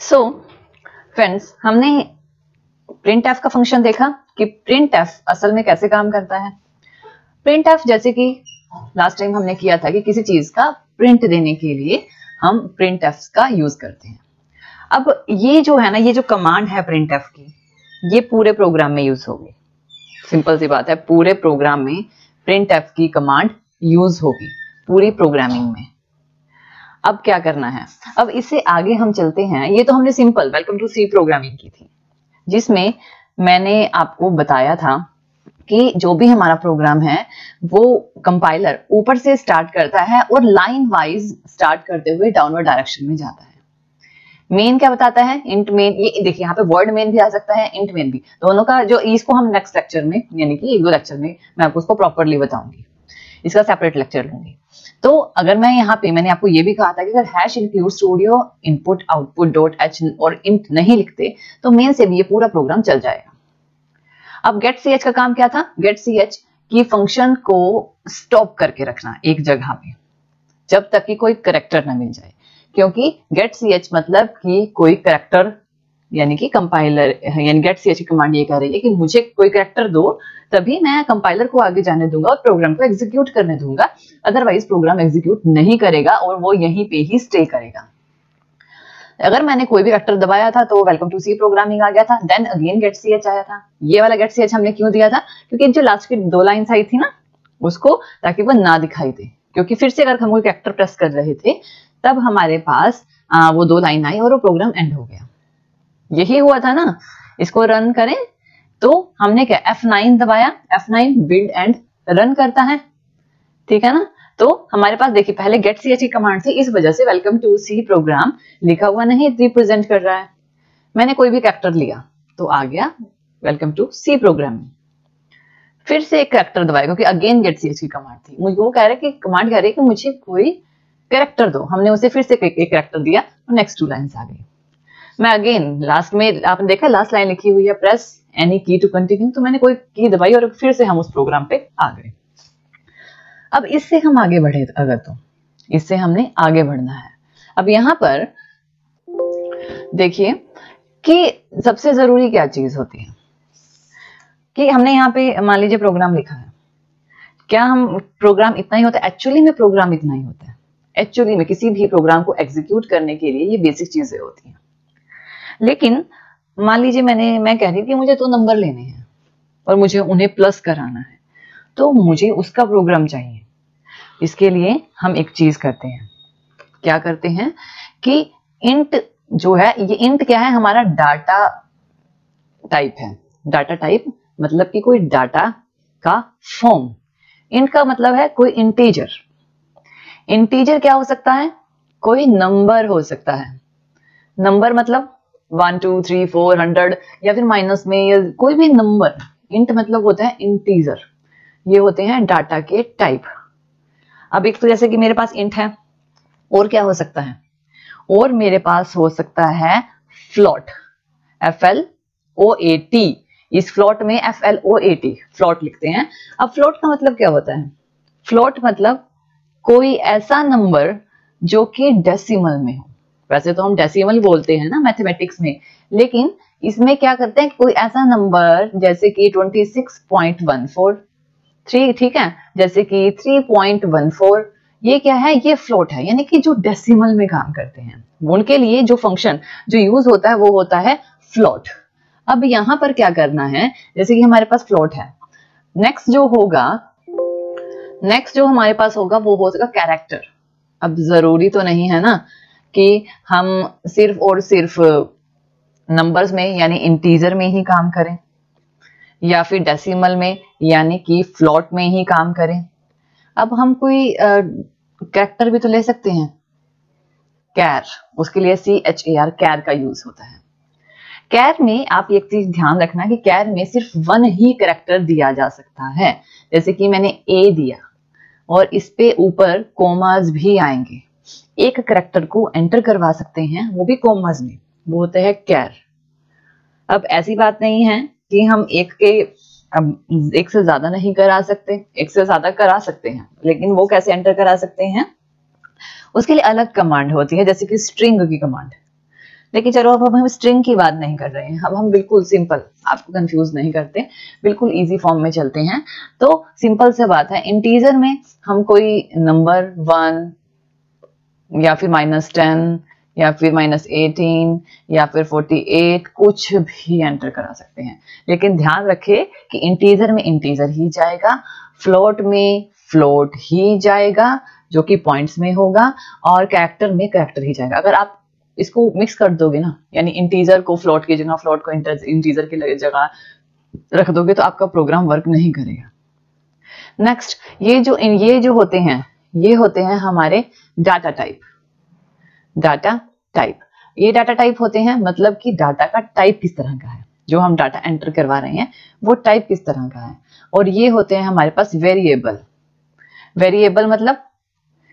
So friends, हमने print F का function देखा कि प्रिंट एफ असल में कैसे काम करता है। प्रिंट एफ जैसे कि लास्ट टाइम हमने किया था कि किसी चीज का प्रिंट देने के लिए हम प्रिंट एफ का यूज करते हैं। अब ये जो है ना, ये जो कमांड है प्रिंट एफ की, ये पूरे प्रोग्राम में यूज होगी। सिंपल सी बात है, पूरे प्रोग्राम में प्रिंट एफ की कमांड यूज होगी, पूरी प्रोग्रामिंग में। अब क्या करना है, अब इससे आगे हम चलते हैं। ये तो हमने simple welcome to C programming की थी, जिसमें मैंने आपको बताया था कि जो भी हमारा प्रोग्राम है वो कंपाइलर ऊपर से स्टार्ट करता है और लाइन वाइज स्टार्ट करते हुए डाउनवर्ड डायरेक्शन में जाता है। मेन क्या बताता है, इंट मेन। ये देखिए यहाँ पे वर्ड मेन भी आ सकता है, इंट मेन भी, दोनों का जो इसको हम नेक्स्ट लेक्चर में यानी कि एक दो लेक्चर में मैं आपको उसको प्रॉपरली बताऊंगी, इसका सेपरेट लेक्चर लूंगी। तो अगर मैं यहाँ पे, मैंने आपको ये भी कहा था कि अगर hash include studio input output dot H और इंट नहीं लिखते तो मेन से भी ये पूरा प्रोग्राम चल जाएगा। अब गेट सी एच का काम क्या था, गेट सी एच की फंक्शन को स्टॉप करके रखना एक जगह पे जब तक कि कोई करेक्टर ना मिल जाए, क्योंकि गेट सी एच मतलब कि कोई करेक्टर, यानी कि कंपाइलर, यानी गेट सी एच की कमांड ये कह रही है कि मुझे कोई करेक्टर दो, तभी मैं कंपाइलर को आगे जाने दूंगा और प्रोग्राम को एग्जीक्यूट करने दूंगा। अदरवाइज प्रोग्राम एग्जीक्यूट नहीं करेगा और वो यहीं पे ही स्टे करेगा। अगर मैंने कोई भी करेक्टर दबाया था तो वेलकम टू सी प्रोग्रामिंग आ गया था, then again get C H आया था। ये वाला गेट सी एच हमने क्यों दिया था, क्योंकि जो लास्ट की दो लाइन्स आई थी ना उसको, ताकि वो ना दिखाई दे, क्योंकि फिर से अगर हम कोई करेक्टर प्रेस कर रहे थे तब हमारे पास वो दो लाइन आई और वो प्रोग्राम एंड हो गया। यही हुआ था ना। इसको रन करें तो हमने क्या F9 दबाया, F9 बिल्ड एंड रन करता है, ठीक है ना। तो हमारे पास देखिए पहले गेट सी एच की कमांड थी, इस वजह से वेलकम टू सी प्रोग्राम लिखा हुआ नहीं रिप्रेजेंट कर रहा है। मैंने कोई भी कैरेक्टर लिया तो आ गया वेलकम टू सी प्रोग्राम। फिर से एक कैरेक्टर दबाया क्योंकि अगेन गेट सी एच की कमांड थी, मुझे वो कह रहे कि कमांड कह रही है कि मुझे कोई कैरेक्टर दो। हमने उसे फिर से एक कैरेक्टर दिया तो नेक्स्ट टू लाइन्स आ गई। मैं अगेन लास्ट में, आपने देखा लास्ट लाइन लिखी हुई है प्रेस एनी की टू कंटिन्यू, तो मैंने कोई की दबाई और फिर से हम उस प्रोग्राम पे आ गए। अब इससे हम आगे बढ़े, अगर तो इससे हमने आगे बढ़ना है। अब यहां पर देखिए कि सबसे जरूरी क्या चीज होती है कि हमने यहाँ पे मान लीजिए प्रोग्राम लिखा है, क्या हम प्रोग्राम इतना ही होता है? एक्चुअली में प्रोग्राम इतना ही होता है। एक्चुअली में किसी भी प्रोग्राम को एग्जीक्यूट करने के लिए ये बेसिक चीजें होती हैं। लेकिन मान लीजिए मैं कह रही हूँ कि मुझे दो नंबर लेने हैं और मुझे उन्हें प्लस कराना है, तो मुझे उसका प्रोग्राम चाहिए। इसके लिए हम एक चीज करते हैं, क्या करते हैं कि इंट जो है, ये इंट क्या है, हमारा डाटा टाइप है। डाटा टाइप मतलब कि कोई डाटा का फॉर्म। इंट का मतलब है कोई इंटीजर। इंटीजर क्या हो सकता है, कोई नंबर हो सकता है। नंबर मतलब 1 2 3 4 100 या फिर माइनस में, या कोई भी नंबर। इंट मतलब होता है इंटीजर। ये होते हैं डाटा के टाइप। अब एक तो जैसे कि मेरे पास इंट है, और क्या हो सकता है, और मेरे पास हो सकता है फ्लोट, FLOAT। इस फ्लोट में FLOAT फ्लोट लिखते हैं। अब फ्लोट का मतलब क्या होता है, फ्लोट मतलब कोई ऐसा नंबर जो कि डेसिमल में हो। वैसे तो हम डेसिमल बोलते हैं ना मैथमेटिक्स में, लेकिन इसमें क्या करते हैं, कोई ऐसा नंबर जैसे कि 26.143, ठीक है, जैसे कि 3.14, ये क्या है, ये फ्लोट है, यानी कि जो डेसिमल में काम करते हैं उनके लिए जो फंक्शन जो यूज होता है वो होता है फ्लोट। अब यहां पर क्या करना है, जैसे कि हमारे पास फ्लोट है, नेक्स्ट जो हमारे पास होगा वो होगा कैरेक्टर। अब जरूरी तो नहीं है ना कि हम सिर्फ और सिर्फ नंबर्स में यानी इंटीजर में ही काम करें, या फिर डेसिमल में यानी कि फ्लोट में ही काम करें। अब हम कोई कैरेक्टर भी तो ले सकते हैं, कैर, उसके लिए CHAR कैर का यूज होता है। कैर में आप एक चीज ध्यान रखना कि कैर में सिर्फ वन ही कैरेक्टर दिया जा सकता है। जैसे कि मैंने A दिया और इस पे ऊपर कोमास भी आएंगे, एक कैरेक्टर को एंटर करवा सकते हैं वो भी कोमास में, वो होता है कैर। अब ऐसी बात नहीं है कि हम एक से ज्यादा नहीं करा सकते, एक से ज्यादा करा सकते हैं, लेकिन वो कैसे एंटर करा सकते हैं, उसके लिए अलग कमांड होती है, जैसे कि स्ट्रिंग की कमांड। लेकिन चलो अब हम स्ट्रिंग की बात नहीं कर रहे हैं, अब हम बिल्कुल सिंपल, आपको कंफ्यूज नहीं करते, बिल्कुल इजी फॉर्म में चलते हैं। तो सिंपल से बात है, इंटीजर में हम कोई नंबर 1 या फिर -10 या फिर -18 या फिर 48 कुछ भी एंटर करा सकते हैं। लेकिन ध्यान रखें कि इंटीजर में इंटीजर ही जाएगा, फ्लोट में फ्लोट ही जाएगा जो कि पॉइंट्स में होगा, और कैरेक्टर में कैरेक्टर ही जाएगा। अगर आप इसको मिक्स कर दोगे ना, यानी इंटीजर को फ्लोट की जगह, फ्लोट को इंटीजर की जगह रख दोगे, तो आपका प्रोग्राम वर्क नहीं करेगा। नेक्स्ट, ये जो होते हैं, ये होते हैं हमारे डाटा टाइप। डाटा टाइप, ये डाटा टाइप होते हैं, मतलब कि डाटा का टाइप किस तरह का है, जो हम डाटा एंटर करवा रहे हैं वो टाइप किस तरह का है। और ये होते हैं हमारे पास वेरिएबल। वेरिएबल मतलब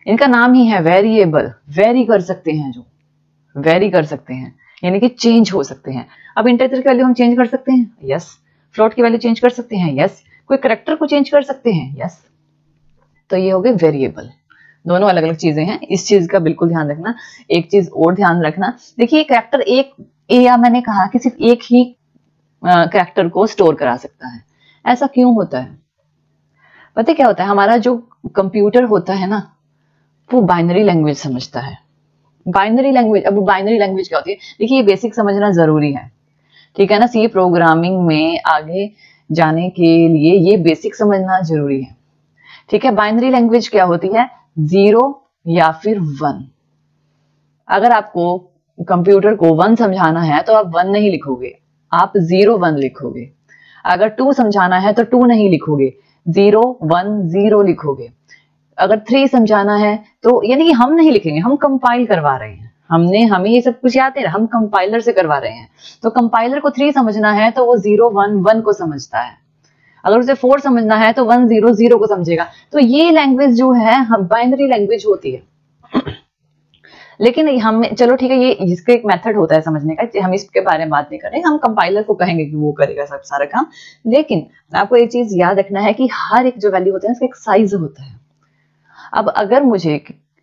इनका नाम ही है वेरिएबल, वेरी कर सकते हैं, जो वेरी कर सकते हैं यानी कि चेंज हो सकते हैं। अब इंटीजर की वैल्यू हम चेंज कर सकते हैं, यस। फ्लोट की वैल्यू चेंज कर सकते हैं, यस। कोई कैरेक्टर को चेंज कर सकते हैं, यस। तो ये हो गए वेरिएबल। दोनों अलग अलग चीजें हैं, इस चीज का बिल्कुल ध्यान रखना। एक चीज और ध्यान रखना, देखिए कैरेक्टर एक, या मैंने कहा कि सिर्फ एक ही कैरेक्टर को स्टोर करा सकता है। ऐसा क्यों होता है? पता क्या होता है, हमारा जो कंप्यूटर होता है ना, वो बाइनरी लैंग्वेज समझता है। बाइनरी लैंग्वेज, अब बाइनरी लैंग्वेज क्या होती है, देखिए ये बेसिक समझना जरूरी है, ठीक है ना। सी प्रोग्रामिंग में आगे जाने के लिए ये बेसिक समझना जरूरी है, ठीक है। बाइनरी लैंग्वेज क्या होती है, 0 या फिर 1। अगर आपको कंप्यूटर को 1 समझाना है तो आप 1 नहीं लिखोगे, आप 0 1 लिखोगे। अगर 2 समझाना है तो 2 नहीं लिखोगे, 0 1 0 लिखोगे। अगर 3 समझाना है तो यानी कि हम नहीं लिखेंगे, हम कंपाइल करवा रहे हैं, हमें ये सब कुछ याद है, हम कंपाइलर से करवा रहे हैं। तो कंपाइलर को 3 समझना है तो वो 0 1 1 को समझता है। अगर उसे 4 समझना है तो 1 0 0 को समझेगा। तो ये लैंग्वेज जो है बाइनरी लैंग्वेज होती है। लेकिन हम, चलो ठीक है, ये इसका एक मेथड होता है समझने का, हम इसके बारे में बात नहीं कर रहे, हम कंपाइलर को कहेंगे कि वो करेगा सब सारा काम। लेकिन आपको एक चीज याद रखना है कि हर एक जो वैल्यू होता है उसका एक साइज होता है। अब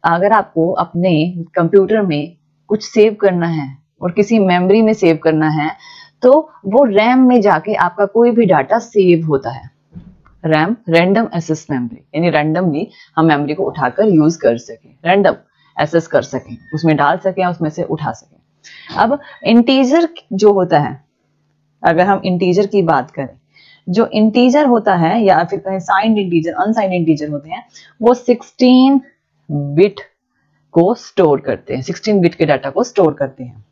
अगर आपको अपने कंप्यूटर में कुछ सेव करना है और किसी मेमोरी में सेव करना है, तो वो रैम में जाके आपका कोई भी डाटा सेव होता है। रैम, रैंडम एक्सेस मेमोरी, यानी रैंडमली हम मेमोरी को उठाकर यूज कर सके, रैंडम एक्सेस कर सके, उसमें डाल सके, उसमें से उठा सके। अब इंटीजर जो होता है, अगर हम इंटीजर की बात करें, जो इंटीजर होता है या फिर कहें साइंड इंटीजर, अनसाइंड इंटीजर होते हैं, वो 16 बिट को स्टोर करते हैं, 16 बिट के डाटा को स्टोर करते हैं।